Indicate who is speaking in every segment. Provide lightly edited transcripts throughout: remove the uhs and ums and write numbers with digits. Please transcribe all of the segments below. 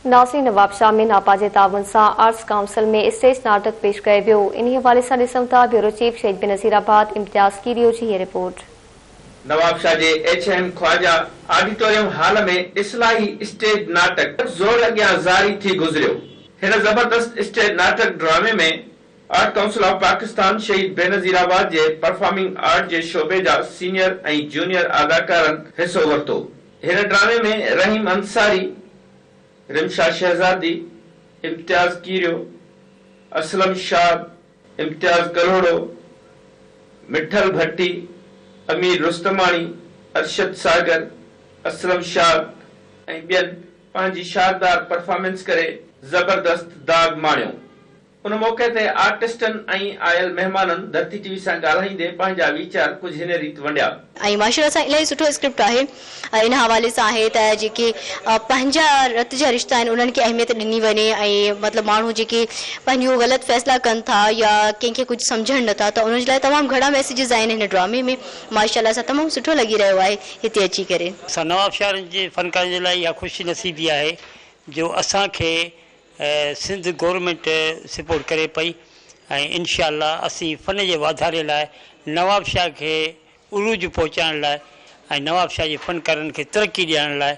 Speaker 1: नाज़रीन, नवाबशाह में नापा जे ताउन सां आर्ट्स काउंसिल में स्टेज नाटक पेश कयो वियो। इन हवाले सां ॾिसूं था ब्यूरो चीफ शहीद बेनज़ीराबाद इम्तियाज़ कीरियो जी हीअ रिपोर्ट।
Speaker 2: नवाबशाह जे HM ख्वाजा ऑडिटोरियम हॉल में इस्लाही स्टेज नाटक ज़ोर अॻियां जारी थी गुज़रियो। हिन ज़बरदस्त स्टेज नाटक ड्रामे में आर्ट काउंसिल ऑफ पाकिस्तान शहीद बेनज़ीराबाद जे परफॉर्मिंग आर्ट जे शोबे जा सीनियर ऐं जूनियर अदाकारनि हिस्सो वरितो। हिन ड्रामे में रहीम अंसारी, रिमशा शहजादी, इम्तियाज कीरियो, असलम शाह, इम्तियाज कलोड़ो, मिठल भट्टी, अमीर रुस्तमानी, अरशद सागर, असलम शाह ऐं ॿियनि पंहिंजी शानदार परफॉर्मेंस करे ज़बरदस्त दाग माणियो। उन मौके ते आर्टिस्टनि ऐं आयल महिमाननि धरती टीवी सां ॻाल्हाईंदे पंहिंजा वीचार कुछ हिन रीत वंडिया।
Speaker 3: ऐं माशाअल्लाह सां इलाही सुठो स्क्रिप्ट आहे। इन हवाले सां आहे त जेके पंहिंजा रत जा रिश्ता आहिनि उन्हनि खे अहमियत ॾिनी वञे ऐं मतिलबु माण्हू जेके पंहिंजो ग़लति फ़ैसिला कनि था या कंहिंखे कुझु सम्झनि नथा त उन्हनि जे लाइ तमामु घणा मैसेजिस आहिनि हिन ड्रामे में। माशाअल्लाह सां तमामु सुठो लॻी रहियो आहे हिते अची करे।
Speaker 4: असां नवाबशाह जे फ़नकारनि जे लाइ इहा ख़ुशी नसीबी आहे जो असांखे सिंध गवर्नमेंट सपोर्ट करे पई ऐं इंशाअल्लाह असीं फ़न जे वाधारे लाइ नवाबशाह खे उरूज पहुचाइण लाइ ऐं नवाबशाह जे फ़नकारनि खे तरक़ी ॾियण लाइ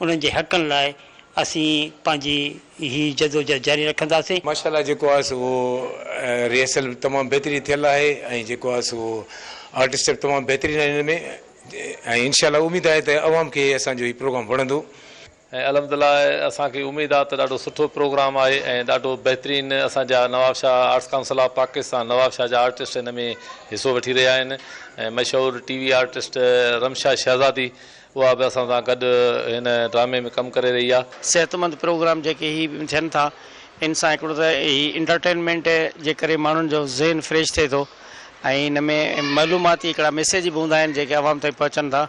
Speaker 4: उन्हनि जे हक़नि लाइ असीं पंहिंजी ही जदोजहद जारी रखंदासीं।
Speaker 5: माशाअल्लाह जेको आहे सो रिहर्सल तमामु बहितरीन थियल आहे ऐं जेको आहे सो आर्टिस्ट तमामु बहितरीन आहे हिन में ऐं इंशाअल्लाह उमेद आहे त अवाम खे असांजो हीउ प्रोग्राम वणंदो।
Speaker 6: ऐं अलहमदिल्ला असांखे उमेद आहे त ॾाढो सुठो प्रोग्राम आहे ऐं ॾाढो बहितरीन असांजा Nawabshah arts council of Pakistan Nawabshah जा आर्टिस्ट हिन में हिसो वठी रहिया आहिनि ऐं मशहूरु टीवी आर्टिस्ट रमशा शहज़ादी उहा बि असां सां गॾु हिन ड्रामे में कमु करे रही आहे।
Speaker 4: सेहतमंद प्रोग्राम जेके ही थियनि था इन सां हिकिड़ो त ही इंटरटेनमेंट जे करे माण्हुनि जो ज़हन फ्रेश थिए थो ऐं हिन में मालूमाती हिकिड़ा मैसेज बि हूंदा आहिनि जेके आवाम ताईं पहुचनि था।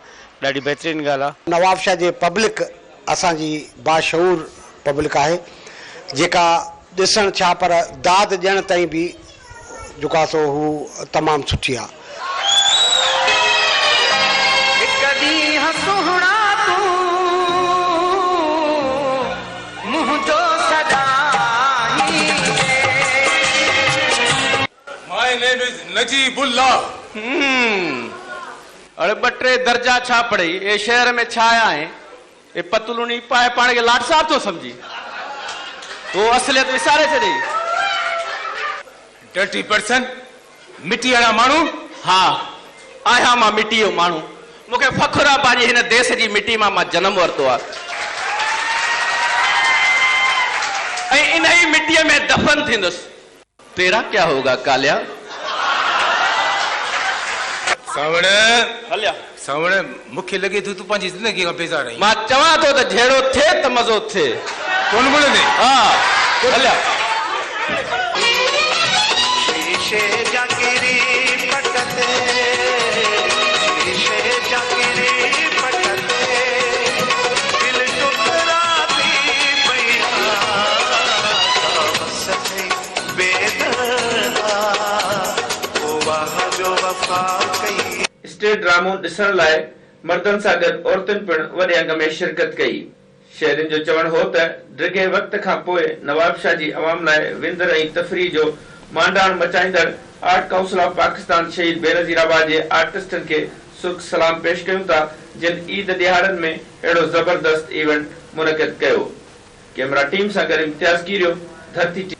Speaker 4: ॾाढी बहितरीन ॻाल्हि आहे।
Speaker 7: नवाबशाह जे पब्लिक असांजी बाशऊर पब्लिक आहे जेका ॾिसण छा पर दाद ॾियण ताईं बि जेको आहे सो हू तमामु सुठी आहे।
Speaker 5: My name is Najibullah।
Speaker 8: अरे ॿ टे दर्जा छा पढ़ी ए शहर में छा आया आहीं ए पतलूनी पाए पाण खे लाट साहब थो सम्झी वो असलियत विसारे छॾी।
Speaker 5: 30% मिटी वारा माण्हू।
Speaker 8: हा आहियां मां मिटी जो माण्हू। मूंखे फ़ख्रु आहे पंहिंजी हिन देश जी मिटी मां जनम वरितो आहे ऐं इन ई मिटीअ में दफ़न थींदुसि। तेरा क्या होगा कालिया।
Speaker 5: सावण
Speaker 8: हलिया
Speaker 5: सावण मूंखे लॻे थो तूं पंहिंजी ज़िंदगी खां बेज़ार आहीं।
Speaker 8: मां चवां थो त जहिड़ो थिए त मज़ो थिए।
Speaker 5: कोन मिलंदे।
Speaker 8: हा हलिया।
Speaker 2: स्टेज ड्रामो ॾिसण लाइ मर्दनि सां गॾु औरतुनि पिणु वॾे अंग में शिरकत कई। शहरियुनि जो चवणु हो त डिघे वक़्त खां पोइ नवाबशाह जी अवाम लाइ विंदर ऐं तफ़रीह जो मांडाण मचाईंदड़ आर्ट काउंसिल ऑफ पाकिस्तान शहीद बेनज़ीराबाद जे आर्टिस्टनि खे सुख सलाम पेश कयूं था जिन ईद ॾियारनि में अहिड़ो ज़बरदस्त इवेंट मुनक़िद कयो। कैमरा टीम सां गॾु इम्तियाज़ कीरियो, धरती